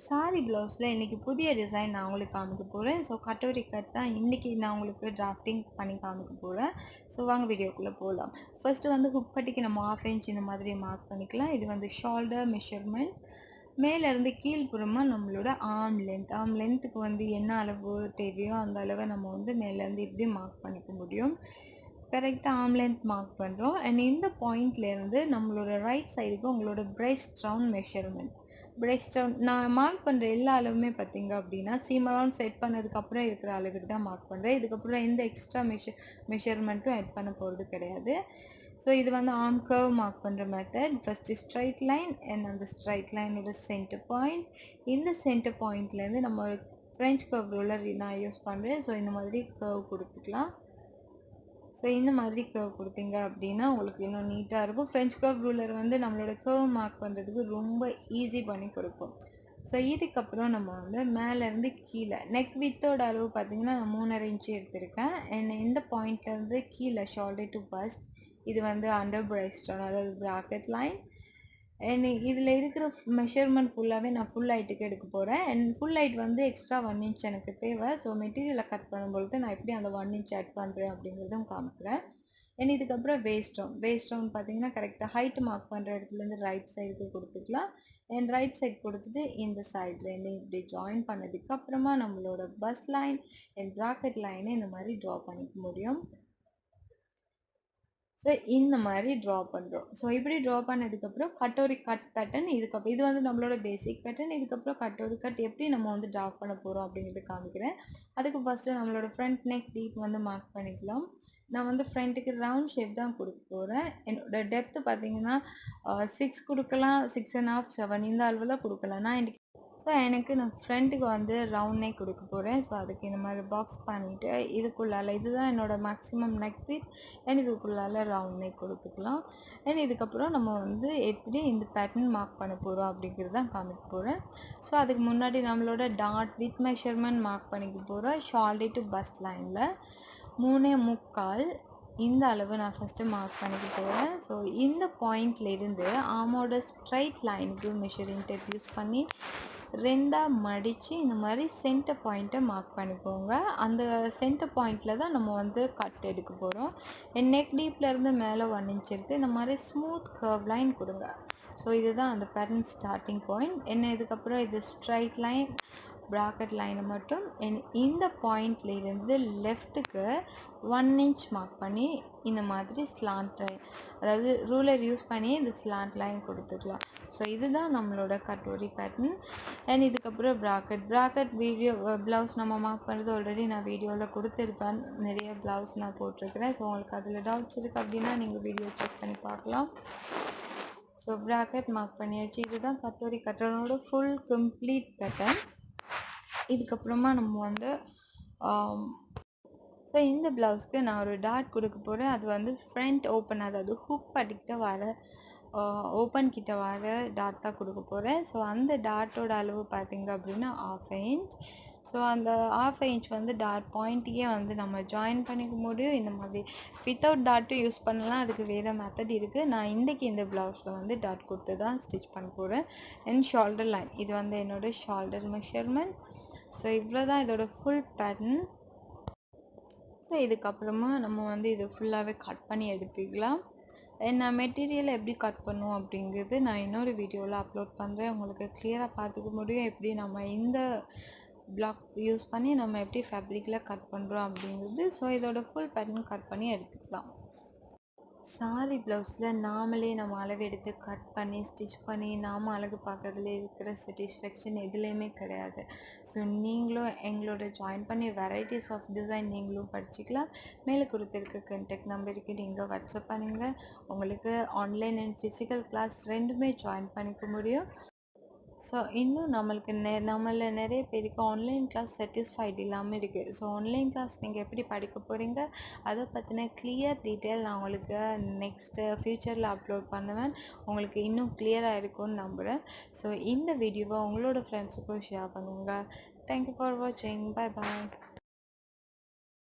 Sorry ப்ளவுஸில் இன்றைக்கி புதிய டிசைன் நான் உங்களுக்கு காமிக்க போகிறேன். ஸோ கட்டோரி கட் தான் இன்றைக்கி நான் உங்களுக்கு டிராஃப்டிங் பண்ணி காமிக்க போகிறேன். ஸோ வாங்க வீடியோக்குள்ளே போகலாம். ஃபர்ஸ்ட்டு வந்து ஹுக் பட்டிக்கு நம்ம 1/2 இன்ச் இந்த மாதிரி மார்க் பண்ணிக்கலாம். இது வந்து ஷோல்டர் மெஷர்மெண்ட். மேலேருந்து கீழ்ப்புறமாக நம்மளோட ஆர்ம் லென்த்துக்கு வந்து என்ன அளவு தேவையோ அந்த அளவை நம்ம வந்து மேலேருந்து இப்படி மார்க் பண்ணிக்க முடியும். கரெக்டாக ஆர்ம் லென்த் மார்க் பண்ணுறோம். அண்ட் இந்த பாயிண்ட்லேருந்து நம்மளோட ரைட் சைடுக்கு உங்களோட breast round measurement. Breast round நான் மார்க் பண்ணுற எல்லா அளவுமே பார்த்தீங்க அப்படின்னா சீம் ரவுண்ட் செட் பண்ணதுக்கப்புறம் இருக்கிற அளவுக்கு தான் மார்க் பண்ணுறேன். இதுக்கப்புறம் எந்த எக்ஸ்ட்ரா மெஷர்மெண்ட்டும் ஆட் பண்ண போகிறது கிடையாது. ஸோ இது வந்து ஆர்ம் கர்வ் மார்க் பண்ணுற method. First straight line and அந்த ஸ்ட்ரைட் லைனோட சென்டர் பாயிண்ட். இந்த சென்டர் பாயிண்ட்லேருந்து நம்ம ஃப்ரெஞ்ச் கர்வ் ரூலர் நான் யூஸ் பண்ணுறேன். ஸோ இந்த மாதிரி கர்வ் கொடுத்துக்கலாம். ஸோ இந்த மாதிரி கர்வ் கொடுத்தீங்க அப்படின்னா உங்களுக்கு இன்னும் நீட்டாக இருக்கும். ஃப்ரெஞ்ச் கர்வ் ரூலர் வந்து நம்மளோட கர்வ் மார்க் பண்ணுறதுக்கு ரொம்ப ஈஸி பண்ணி கொடுக்கும். ஸோ இதுக்கப்புறம் நம்ம வந்து மேலேருந்து கீழே நெக் வித்தோட அளவு பார்த்திங்கன்னா நான் 3.5 இன்ச்சு எடுத்திருக்கேன். இந்த பாயிண்ட்லேருந்து கீழே ஷோல்டர் டு பஸ்ட் இது வந்து அண்டர் பிரெஸ்ட் அதாவது ப்ராக்கெட் லைன். இதில் இருக்கிற மெஷர்மெண்ட் ஃபுல்லாகவே நான் ஃபுல் ஹைட்டுக்கு எடுக்க போகிறேன். அண்ட் ஃபுல் ஹைட் வந்து எக்ஸ்ட்ரா 1 இன்ச் எனக்கு தேவை. ஸோ மெட்டீரியலை கட் பண்ணும்பொழுது நான் எப்படி அந்த 1 இன்ச் ஆட் பண்ணுறேன் அப்படிங்கிறதும் காமிக்கிறேன். அண்ட் இதுக்கப்புறம் வேஸ்ட் ரவுண்ட் பார்த்தீங்கன்னா கரெக்டாக ஹைட் மார்க் பண்ணுற இடத்துலேருந்து ரைட் சைடுக்கு கொடுத்துக்கலாம். அண்ட் ரைட் சைட் கொடுத்துட்டு இந்த சைட்லேருந்து இப்படி ஜாயின் பண்ணதுக்கப்புறமா நம்மளோட பஸ் லைன் அண்ட் ப்ராக்கெட் லைனை இந்த மாதிரி ட்ரா பண்ணிக்க முடியும். ஸோ இந்த மாதிரி ட்ரா பண்ணுறோம். ஸோ இப்படி ட்ரா பண்ணதுக்கப்புறம் கட்டோரி கட் பேட்டர்ன் இதுக்கப்புறம் இது வந்து நம்மளோட பேசிக் பேட்டர்ன். இதுக்கப்புறம் கட்டோரி கட் எப்படி நம்ம வந்து ட்ரா பண்ண போகிறோம் அப்படிங்கிறது காமிக்கிறேன். அதுக்கு ஃபஸ்ட்டு நம்மளோட ஃப்ரண்ட் நெக் டீப் வந்து மார்க் பண்ணிக்கலாம். நான் வந்து ஃப்ரண்ட்டுக்கு ரவுண்ட் ஷேப் தான் கொடுக்க போகிறேன். என்னோட டெப்த்து பார்த்தீங்கன்னா 6 கொடுக்கலாம், 6 1/2, 7 இந்த அளவில் கொடுக்கலாம். எனக்கு நான் ஃப்ரண்ட்டுக்கு வந்து ரவுண்ட் நெக் கொடுக்க போகிறேன். ஸோ அதுக்கு இந்த மாதிரி பாக்ஸ் பண்ணிவிட்டு இதுக்குள்ளால் இதுதான் என்னோடய மேக்ஸிமம் நெக் வித் அண்ட் இதுக்குள்ளால் ரவுண்ட் நெக் கொடுத்துக்கலாம். அண்ட் இதுக்கப்புறம் நம்ம வந்து எப்படி இந்த பேட்டர்ன் மார்க் பண்ண போகிறோம் அப்படிங்கிறது தான் காமிக்க போகிறேன். ஸோ அதுக்கு முன்னாடி நம்மளோட டாட் வித் மெஷர்மெண்ட் மார்க் பண்ணிக்க போகிறோம். ஷோல்டர் டு பஸ்ட் லைனில் 3.25 இந்த அளவு நான் ஃபஸ்ட்டு மார்க் பண்ணிக்க போகிறேன். ஸோ இந்த பாயிண்ட்லேருந்து ஆர்மோட ஸ்ட்ரைட் லைனுக்கு மெஷரிங் டேப் யூஸ் பண்ணி 2ஆக மடித்து இந்த மாதிரி சென்டர் பாயிண்ட்டை மார்க் பண்ணிக்கோங்க. அந்த சென்டர் பாயிண்டில் தான் நம்ம வந்து கட் எடுக்க போகிறோம். நெக் டீப்லேருந்து மேலே 1 இன்ச் எடுத்து இந்த மாதிரி ஸ்மூத் கர்வ் லைன் கொடுங்க. ஸோ இதுதான் அந்த பேட்டர்ன் ஸ்டார்டிங் பாயிண்ட். இதுக்கப்புறம் இது ஸ்ட்ரைட் லைன் ப்ராக்கெட் லைனை மட்டும் இந்த பாயிண்ட்லேருந்து லெஃப்ட்டுக்கு 1 இன்ச் மார்க் பண்ணி இந்த மாதிரி ஸ்லாண்ட் லைன் அதாவது ரூலர் யூஸ் பண்ணி இந்த ஸ்லாண்ட் லைன் கொடுத்துக்கலாம். ஸோ இதுதான் நம்மளோட கட்டோரி பேட்டர்ன். அண்ட் இதுக்கப்புறம் ப்ராக்கெட் வீடியோ ப்ளவுஸ் நம்ம மார்க் பண்ணுறது ஆல்ரெடி நான் வீடியோவில் கொடுத்துருப்பேன். நிறைய ப்ளவுஸ் நான் போட்டிருக்கிறேன். ஸோ உங்களுக்கு அதில் டவுட்ஸ் இருக்குது அப்படின்னா நீங்கள் வீடியோ செக் பண்ணி பார்க்கலாம். ஸோ ப்ராக்கெட் மார்க் பண்ணியாச்சு. இதுதான் கட்டோரியோட ஃபுல் கம்ப்ளீட் பேட்டர்ன். இதுக்கப்புறமா நம்ம வந்து ஸோ இந்த ப்ளவுஸ்க்கு நான் ஒரு டாட் கொடுக்க போகிறேன். அது வந்து ஃப்ரண்ட் ஓப்பன் அதாவது ஹுக் பட்டிக்கிட்ட வர ஓப்பன் கிட்ட வர டாட் தான் கொடுக்க போகிறேன். ஸோ அந்த டாட்டோட அளவு பார்த்திங்க அப்படின்னா 1/2 இன்ச். ஸோ அந்த 1/2 இன்ச் வந்து டாட் பாயிண்ட்டையே வந்து நம்ம ஜாயின் பண்ணிக்க முடியும். இந்த மாதிரி வித்தவுட் டாட்டும் யூஸ் பண்ணலாம். அதுக்கு வேறு மெத்தட் இருக்குது. நான் இன்றைக்கி இந்த ப்ளவுஸில் வந்து டாட் கொடுத்து தான் ஸ்டிச் பண்ண போகிறேன். அண்ட் ஷோல்டர் லைன் இது வந்து என்னோடய ஷோல்டர் மெஷர்மெண்ட். ஸோ இவ்வளோ தான் இதோட ஃபுல் பேட்டர்ன். ஸோ இதுக்கப்புறமா நம்ம வந்து இது ஃபுல்லாகவே கட் பண்ணி எடுத்துக்கலாம். நான் மெட்டீரியலை எப்படி கட் பண்ணுவோம் அப்படிங்கிறது நான் இன்னொரு வீடியோவில் அப்லோட் பண்ணுறேன். உங்களுக்கு கிளியராக பார்த்துக்க முடியும் எப்படி நம்ம இந்த பிளாக் யூஸ் பண்ணி நம்ம எப்படி ஃபேப்ரிக்கில் கட் பண்ணுறோம் அப்படிங்கிறது. ஸோ இதோட ஃபுல் பேட்டர்ன் கட் பண்ணி எடுத்துக்கலாம். சாரி ப்ளவுஸில் நாமளே நம்ம அளவு எடுத்து கட் பண்ணி ஸ்டிச் பண்ணி நாம் அழகு பார்க்குறதுல இருக்கிற சாட்டிஸ்ஃபேக்ஷன் எதுலேயுமே கிடையாது. ஸோ நீங்களும் எங்களோட ஜாயின் பண்ணி வெரைட்டிஸ் ஆஃப் டிசைன் நீங்களும் படிச்சுக்கலாம். மேலே கொடுத்துருக்க கான்டாக்ட் நம்பருக்கு நீங்கள் வாட்ஸ்அப் பண்ணுங்கள். உங்களுக்கு ஆன்லைன் அண்ட் ஃபிசிக்கல் கிளாஸ் ரெண்டுமே ஜாயின் பண்ணிக்க முடியும். ஸோ இன்னும் நம்மளில் நிறைய பேருக்கு ஆன்லைன் கிளாஸ் சாட்டிஸ்ஃபைட் இல்லாமல் இருக்குது. ஸோ ஆன்லைன் கிளாஸ் நீங்கள் எப்படி படிக்க போகிறீங்க அதை பற்றின கிளியர் டீட்டெயில் நான் உங்களுக்கு நெக்ஸ்ட்டு ஃப்யூச்சரில் அப்லோட் பண்ணுவேன். உங்களுக்கு இன்னும் கிளியராக இருக்கும்னு நம்புகிறேன். ஸோ இந்த வீடியோவை உங்களோட ஃப்ரெண்ட்ஸுக்கும் ஷேர் பண்ணுங்கள். தேங்க்யூ ஃபார் வாட்சிங். Bye bye.